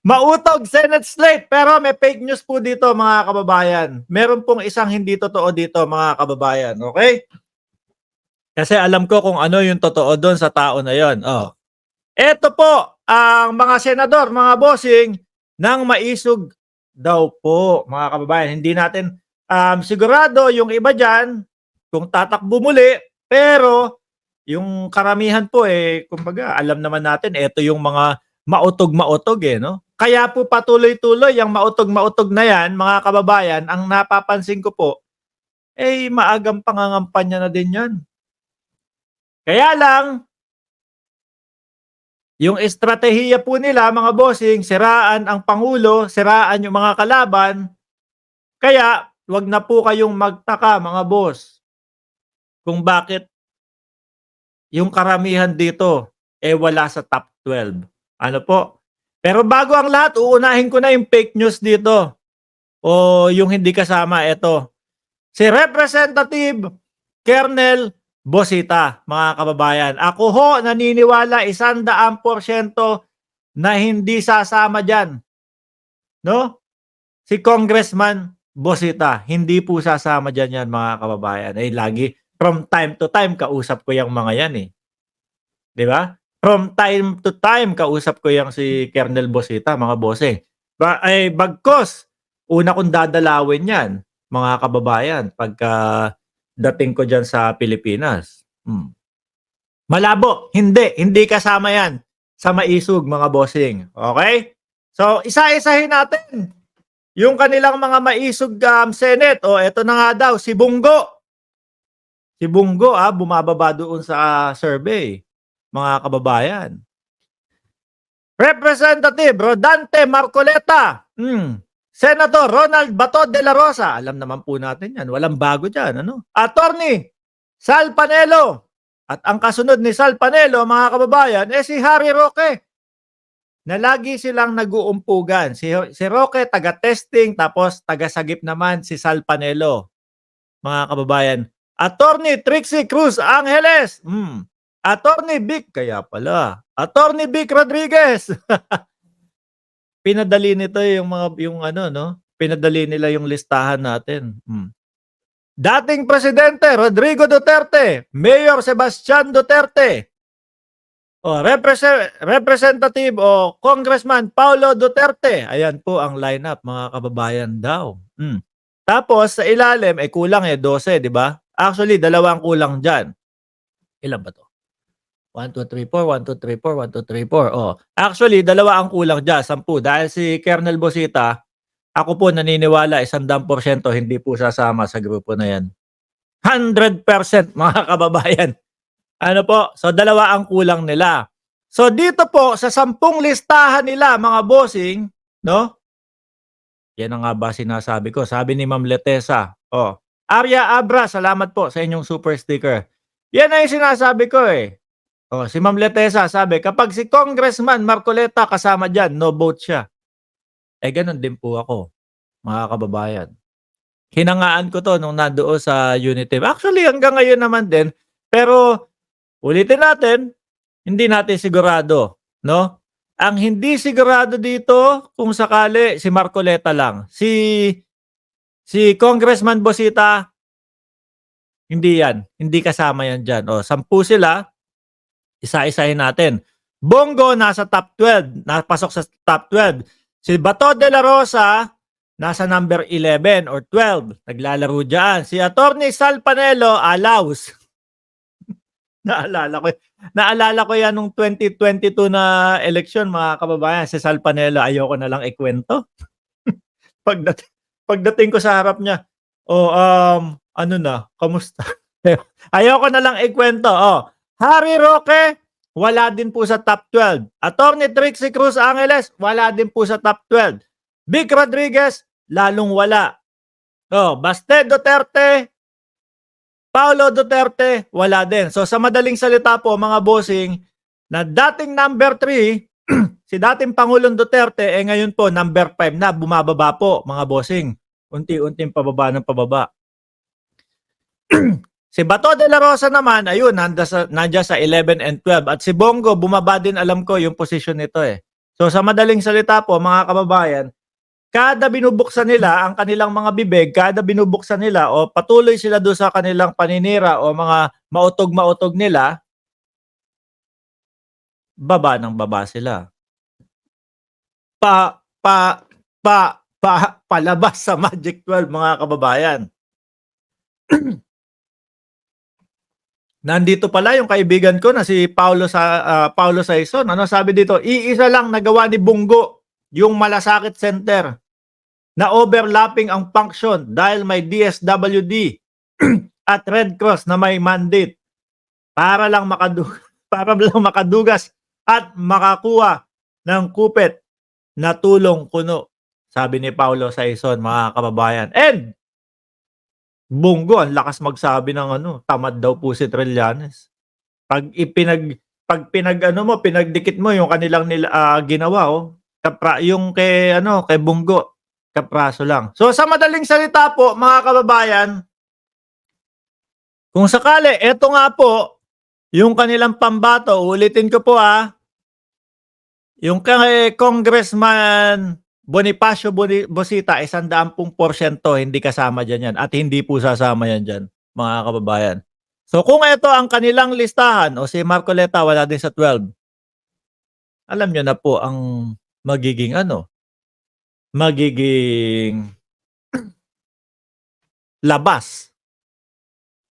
Mautog Senate slate pero may fake news po dito mga kababayan. Meron pong isang hindi totoo dito mga kababayan, okay? Kasi alam ko kung ano yung totoo doon sa tao na yon. Oh. Ito po ang mga senador, mga bossing ng maisog daw po mga kababayan. Hindi natin sigurado yung iba diyan kung tatakbo muli, pero yung karamihan po kumbaga alam naman natin ito yung mga mautog-mautog no. Kaya po patuloy-tuloy ang mautog-mautog na yan mga kababayan, ang napapansin ko po maagang pangangampanya na din yan. Kaya lang yung estratehiya po nila mga bossing, siraan ang pangulo, siraan yung mga kalaban. Kaya wag na po kayong magtaka mga boss kung bakit yung karamihan dito wala sa top 12. Ano po? Pero bago ang lahat, uunahin ko na yung fake news dito. O yung hindi kasama, ito. Si Representative Kernel Bosita, mga kababayan. Ako ho, naniniwala 100% na hindi sasama dyan. No? Si Congressman Bosita, hindi po sasama dyan yan, mga kababayan. Lagi, from time to time, kausap ko yung mga yan Di ba? From time to time, kausap ko yung si Kernel Bosita, mga bossing. Bagkos, una kong dadalawin yan, mga kababayan, pagka dating ko dyan sa Pilipinas. Malabo, hindi kasama yan sa maisog, mga bossing. Okay? So, isa-isahin natin yung kanilang mga maisog Senate. Eto na nga daw, si Bungo. Si Bungo, bumababa doon sa survey, mga kababayan. Representative Rodante Marcoleta. Senator Ronald Bato de la Rosa. Alam naman po natin yan. Walang bago dyan. Attorney Sal Panelo. At ang kasunod ni Sal Panelo, mga kababayan, si Harry Roque. Na lagi silang nag-uumpugan. Si Roque, taga-testing, tapos taga-sagip naman si Sal Panelo. Mga kababayan. Attorney Trixie Cruz Angeles. Attorney Vic, kaya pala. Attorney Vic Rodriguez. Pinadali nito pinadali nila yung listahan natin. Dating Presidente Rodrigo Duterte, Mayor Sebastian Duterte, Representative Congressman Paulo Duterte. Ayan po ang lineup, mga kababayan daw. Tapos sa ilalim kulang 12, di ba? Actually, dalawang kulang diyan. Ilan ba to? 1, 2, 3, 4, 1, 2, 3, 4, 1, 2, 3, 4. Actually, dalawa ang kulang dyan, 10. Dahil si Kernel Bosita, ako po naniniwala 100% hindi po sasama sa grupo na yan. 100% mga kababayan. Ano po? So, dalawa ang kulang nila. So, dito po, sa 10 listahan nila, mga bossing, no? Yan ang nga ba sinasabi ko. Sabi ni Ma'am Letesa, Arya Abra, salamat po sa inyong super sticker. Yan ay sinasabi ko si Ma'am Letesa sabi, kapag si Congressman Marcoleta kasama dyan, no vote siya. Ganun din po ako, mga kababayan. Hinangaan ko to nung nandoon sa Unity. Actually, hanggang ngayon naman din. Pero, ulitin natin, hindi natin sigurado. No? Ang hindi sigurado dito, kung sakali, si Marcoleta lang. Si Congressman Bosita, hindi yan. Hindi kasama yan dyan. 10 sila. Isa-isahin natin. Bongo nasa top 12, napasok sa top 12. Si Bato de la Rosa nasa number 11 or 12, naglalaro diyan. Si Attorney Sal Panelo allows. Naalala ko yan nung 2022 na election, mga kababayan. Si Sal Panelo, ayoko na lang ikwento. Pagdating ko sa harap niya, ano na, kamusta? Ayoko na lang ikwento. Harry Roque, wala din po sa top 12. Attorney Trixie Cruz Angeles, wala din po sa top 12. Vic Rodriguez, lalong wala. Baste Duterte, Paulo Duterte, wala din. So sa madaling salita po, mga bossing, na dating number 3, si dating Pangulong Duterte, ngayon po number 5 na, bumababa po, mga bossing. Unti-unting pababa ng pababa. Si Bato de la Rosa naman, ayun, nandiyan sa 11 and 12. At si Bongo, bumaba din, alam ko, yung position nito So sa madaling salita po mga kababayan, kada binubuksan nila ang kanilang mga bibig, kada binubuksan nila o patuloy sila do'n sa kanilang paninira o mga mautog-mautog nila, baba ng baba sila. Pa pa palabas sa Magic 12 mga kababayan. Nandito pala yung kaibigan ko na si Paulo Saison. Ano sabi dito? Iisa lang nagawa ni Bunggo, yung Malasakit Center, na overlapping ang function dahil may DSWD at Red Cross na may mandate para lang makadugas at makakuha ng kupit na tulong kuno. Sabi ni Paulo Saison mga kababayan. And Bunggo ang lakas magsabi ng tamad daw po si Trillanes. Pag pinag-ano mo, pinagdikit mo yung kanilang ginawa, yung kay Bunggo, kapraso lang. So sa madaling salita po, mga kababayan, kung sakali, eto nga po, yung kanilang pambato, ulitin ko po yung kay Congressman Bonifacio Bosita, 100% hindi kasama dyan yan at hindi po sasama yan dyan, mga kababayan. So kung ito ang kanilang listahan o si Marcoleta wala din sa 12, alam nyo na po ang magiging labas.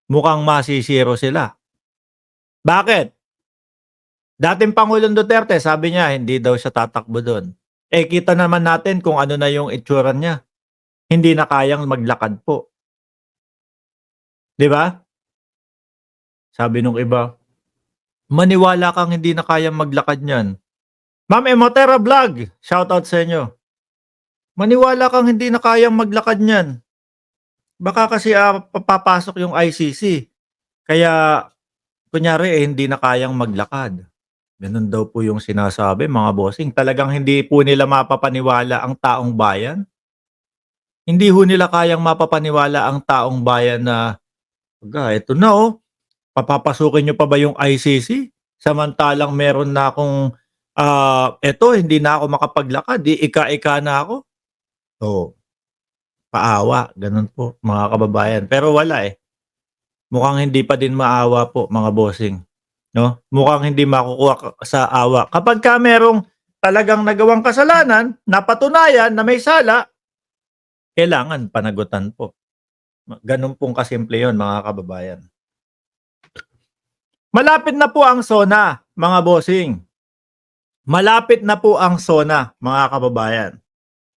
Mukhang masisiro sila. Bakit? Dating Pangulong Duterte, sabi niya hindi daw siya tatakbo doon. Kita naman natin kung ano na yung itsura niya. Hindi na kayang maglakad po. 'Di ba? Sabi nung iba, maniwala kang hindi na kayang maglakad niyan. Ma'am Emotera Vlog, shoutout sa inyo. Maniwala kang hindi na kayang maglakad niyan. Baka kasi papasok yung ICC. Kaya kunyari hindi na kayang maglakad. Ganun daw po yung sinasabi mga bossing. Talagang hindi po nila mapapaniwala ang taong bayan. Hindi ho nila kayang mapapaniwala ang taong bayan na, ito na papapasukin nyo pa ba yung ICC? Samantalang meron na akong, eto hindi na ako makapaglakad, ika-ika na ako. Paawa, ganun po mga kababayan. Pero wala mukhang hindi pa din maawa po mga bossing. No? Mukhang hindi makukuha sa awa. Kapag ka merong talagang nagawang kasalanan, napatunayan na may sala, kailangan panagutan po. Ganun pong kasimple yun mga kababayan. Malapit na po ang SONA mga bossing. Malapit na po ang SONA mga kababayan.